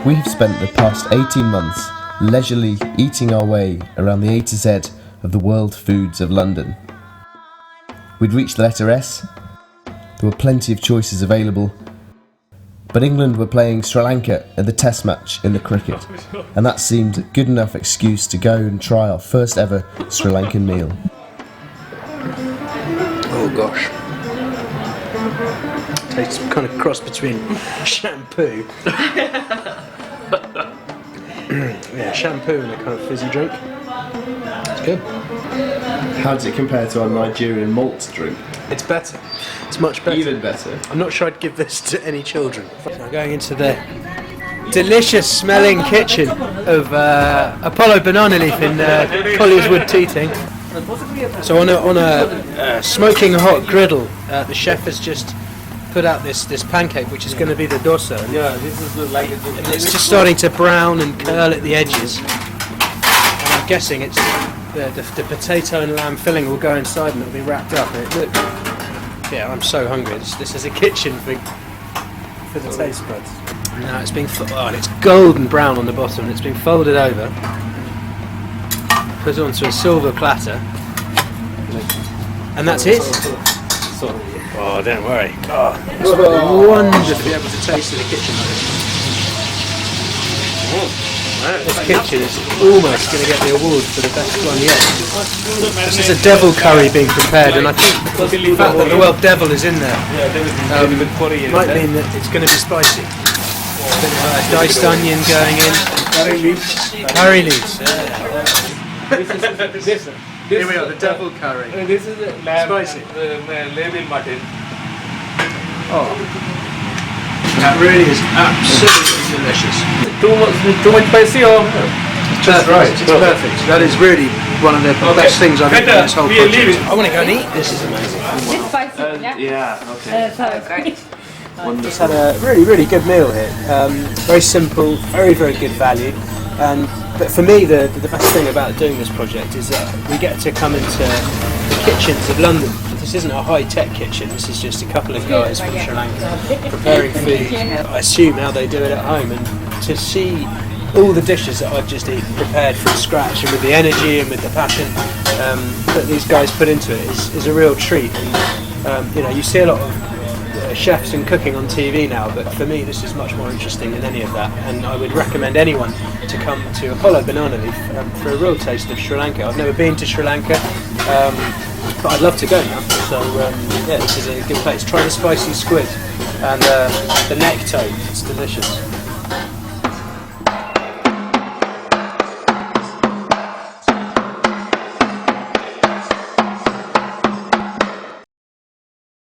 We have spent the past 18 months leisurely eating our way around the A to Z of the world foods of London. We'd reached the letter S, there were plenty of choices available, but England were playing Sri Lanka at the test match in the cricket, and that seemed a good enough excuse to go and try our first ever Sri Lankan meal. Oh gosh. Tastes kind of cross between shampoo. Yeah, shampoo and a kind of fizzy drink. It's good. How does it compare to our Nigerian malt drink? It's better. It's much better. Even better. I'm not sure I'd give this to any children. I'm going into the delicious smelling kitchen of Apollo Banana Leaf in Collier's Wood Teething. So on a smoking hot griddle, the chef has just put out this pancake, which is going to be the dosa. Yeah, this is like It's just starting to brown and curl at the edges. And I'm guessing it's the potato and lamb filling will go inside and it'll be wrapped up. Yeah, I'm so hungry. This is a kitchen for the taste buds. Now it's being and it's golden brown on the bottom and it's been folded over, put onto a silver platter, and that's it. Oh, don't worry. Oh, it's wonderful to be able to taste in the kitchen like this. This kitchen is almost going to get the award for the best one yet. This is a devil curry being prepared, and I think the fact that the word devil is in there might mean that it's going to be spicy. A bit of diced onion going in. Curry leaves. Here we are, the devil curry. This is lamb, Spicy. Label mutton. Oh, that really is absolutely delicious. Too much spicy or? Just right. It's perfect. That is really one of the best things I've eaten in this whole project. I want to go and eat. This is amazing. It's spicy, Yeah, okay. so great. Just had a really good meal here. Very simple, very good value. But for me, the best thing about doing this project is that we get to come into the kitchens of London. This isn't a high-tech kitchen. This is just a couple of guys from Sri Lanka preparing food. I assume how they do it at home, and to see all the dishes that I've just eaten prepared from scratch and with the energy and with the passion that these guys put into it is a real treat. And you see a lot of chefs and cooking on TV now, but for me this is much more interesting than any of that, and I would recommend anyone to come to Apollo Banana Leaf for a real taste of Sri Lanka. I've never been to Sri Lanka, but I'd love to go now, so yeah, this is a good place. Try the spicy squid and the neck toad, it's delicious.